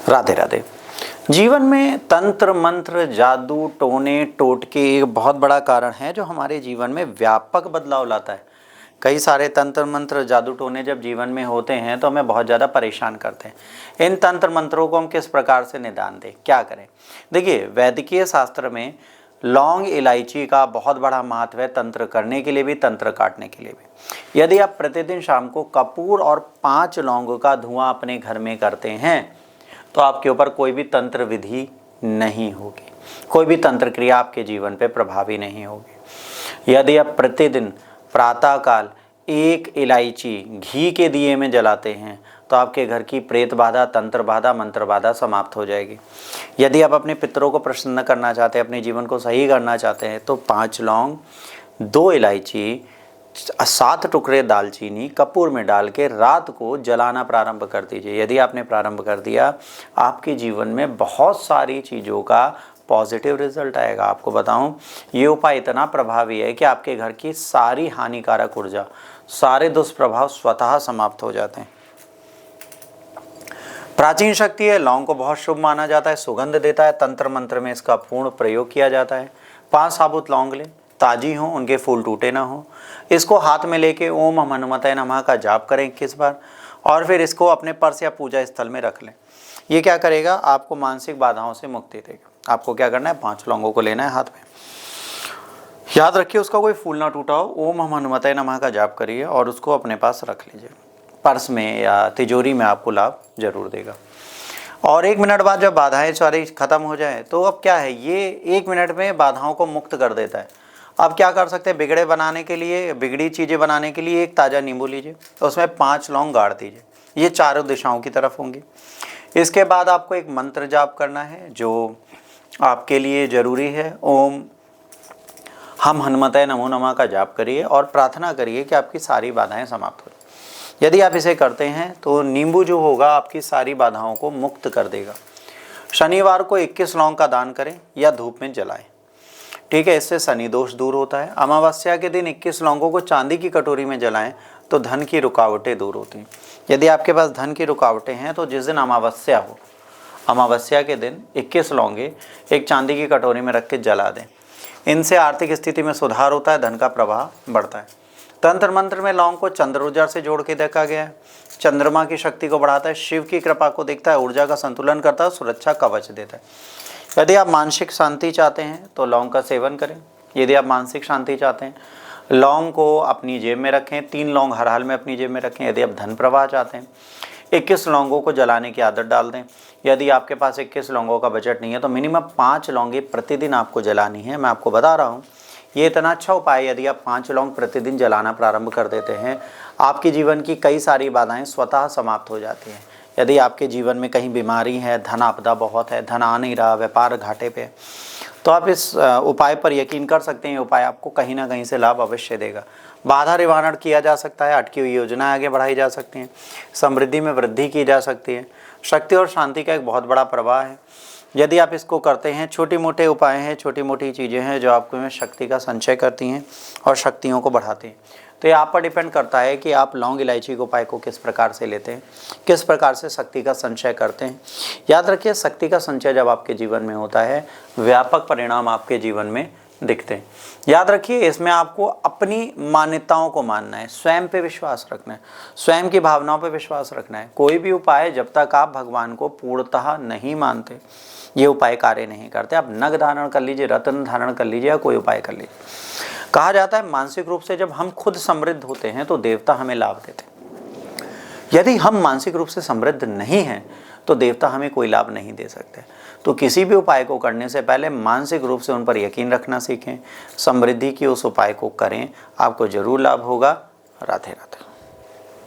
राधे राधे। जीवन में तंत्र मंत्र, जादू, टोने टोटके एक बहुत बड़ा कारण है जो हमारे जीवन में व्यापक बदलाव लाता है। कई सारे तंत्र मंत्र, जादू टोने जब जीवन में होते हैं तो हमें बहुत ज़्यादा परेशान करते हैं। इन तंत्र मंत्रों को हम किस प्रकार से निदान दें, क्या करें? देखिए, वैदिकीय शास्त्र में लौंग इलायची का बहुत बड़ा महत्व है, तंत्र करने के लिए भी, तंत्र काटने के लिए भी। यदि आप प्रतिदिन शाम को कपूर और 5 लौंग का धुआं अपने घर में करते हैं तो आपके ऊपर कोई भी तंत्र विधि नहीं होगी, कोई भी तंत्र क्रिया आपके जीवन पे प्रभावी नहीं होगी। यदि आप प्रतिदिन प्रातःकाल 1 इलायची घी के दिए में जलाते हैं तो आपके घर की प्रेत बाधा, तंत्र बाधा, मंत्र बाधा समाप्त हो जाएगी। यदि आप अपने पितरों को प्रसन्न करना चाहते हैं, अपने जीवन को सही करना चाहते हैं तो 5 लौंग, 2 इलायची, 7 टुकड़े दालचीनी कपूर में डाल के रात को जलाना प्रारंभ कर दीजिए। यदि आपने प्रारंभ कर दिया, आपके जीवन में बहुत सारी चीज़ों का पॉजिटिव रिजल्ट आएगा। आपको बताऊं, ये उपाय इतना प्रभावी है कि आपके घर की सारी हानिकारक ऊर्जा, सारे दुष्प्रभाव स्वतः समाप्त हो जाते हैं। प्राचीन शक्ति है, लौंग को बहुत शुभ माना जाता है, सुगंध देता है। तंत्र मंत्र में इसका पूर्ण प्रयोग किया जाता है। 5 साबुत लौंग लें, ताजी हो, उनके फूल टूटे ना हो। इसको हाथ में लेके ओम हम हनुमते नमः का जाप करें 21 बार और फिर इसको अपने पर्स या पूजा स्थल में रख लें। ये क्या करेगा? आपको मानसिक बाधाओं से मुक्ति देगा। आपको क्या करना है? 5 लौंगों को लेना है हाथ में। याद रखिए उसका कोई फूल ना टूटा हो। ओम हम हनुमते नमः का जाप करिए और उसको अपने पास रख लीजिए। पर्स में या तिजोरी में आपको लाभ जरूर देगा। और 1 मिनट बाद जब बाधाएं सारी खत्म हो जाए तो अब क्या है, ये 1 मिनट में बाधाओं को मुक्त कर देता है। अब क्या कर सकते हैं? बिगड़ी चीज़ें बनाने के लिए 1 ताज़ा नींबू लीजिए, उसमें 5 लौंग गाड़ दीजिए। ये चारों दिशाओं की तरफ होंगी। इसके बाद आपको एक मंत्र जाप करना है जो आपके लिए ज़रूरी है। ओम हम हनुमते नमो नमः का जाप करिए और प्रार्थना करिए कि आपकी सारी बाधाएं समाप्त हो। यदि आप इसे करते हैं तो नींबू जो होगा आपकी सारी बाधाओं को मुक्त कर देगा। शनिवार को 21 लौंग का दान करें या धूप में जलाएं, ठीक है, इससे शनि दोष दूर होता है। अमावस्या के दिन 21 लौंगों को चांदी की कटोरी में जलाएं तो धन की रुकावटें दूर होती हैं। यदि आपके पास धन की रुकावटें हैं तो जिस दिन अमावस्या हो, अमावस्या के दिन 21 लौंगे एक चांदी की कटोरी में रख के जला दें। इनसे आर्थिक स्थिति में सुधार होता है, धन का प्रवाह बढ़ता है। तंत्र मंत्र में लौंग को चंद्र ऊर्जा से जोड़ के देखा गया है। चंद्रमा की शक्ति को बढ़ाता है, शिव की कृपा को देखता है, ऊर्जा का संतुलन करता है, सुरक्षा कवच देता है। यदि आप मानसिक शांति चाहते हैं तो लौंग का सेवन करें। यदि आप मानसिक शांति चाहते हैं, लौंग को अपनी जेब में रखें। 3 लौंग हर हाल में अपनी जेब में रखें। यदि आप धन प्रवाह चाहते हैं, 21 लौंगों को जलाने की आदत डाल दें। यदि आपके पास 21 लौंगों का बजट नहीं है तो मिनिमम 5 लौंगे प्रतिदिन आपको जलानी है। मैं आपको बता रहा हूँ, ये इतना अच्छा उपाय। यदि आप 5 लौंग प्रतिदिन जलाना प्रारंभ कर देते हैं, आपके जीवन की कई सारी बाधाएं स्वतः समाप्त हो जाती हैं। यदि आपके जीवन में कहीं बीमारी है, धन आपदा बहुत है, धन आ नहीं रहा, व्यापार घाटे पे, तो आप इस उपाय पर यकीन कर सकते हैं। ये उपाय आपको कहीं ना कहीं से लाभ अवश्य देगा। बाधा निवारण किया जा सकता है, अटकी हुई योजनाएं आगे बढ़ाई जा सकती हैं, समृद्धि में वृद्धि की जा सकती है। शक्ति और शांति का एक बहुत बड़ा प्रवाह है। यदि आप इसको करते हैं, छोटे मोटे उपाय हैं, छोटी मोटी चीज़ें हैं जो आपको में शक्ति का संचय करती हैं और शक्तियों को बढ़ाती हैं। तो ये आप पर डिपेंड करता है कि आप लौंग इलायची के उपाय को किस प्रकार से लेते हैं, किस प्रकार से शक्ति का संचय करते हैं। याद रखिए, शक्ति का संचय जब आपके जीवन में होता है, व्यापक परिणाम आपके जीवन में दिखते हैं। याद रखिए, इसमें आपको अपनी मान्यताओं को मानना है, स्वयं पे विश्वास रखना है, स्वयं की भावनाओं पे विश्वास रखना है। कोई भी उपाय जब तक आप भगवान को पूर्णतः नहीं मानते, ये उपाय कार्य नहीं करते। आप नग धारण कर लीजिए, रत्न धारण कर लीजिए या कोई उपाय कर लीजिए। कहा जाता है मानसिक रूप से जब हम खुद समृद्ध होते हैं तो देवता हमें लाभ देते हैं। यदि हम मानसिक रूप से समृद्ध नहीं हैं तो देवता हमें कोई लाभ नहीं दे सकते। तो किसी भी उपाय को करने से पहले मानसिक रूप से उन पर यकीन रखना सीखें, समृद्धि की उस उपाय को करें, आपको जरूर लाभ होगा। राधे राधे।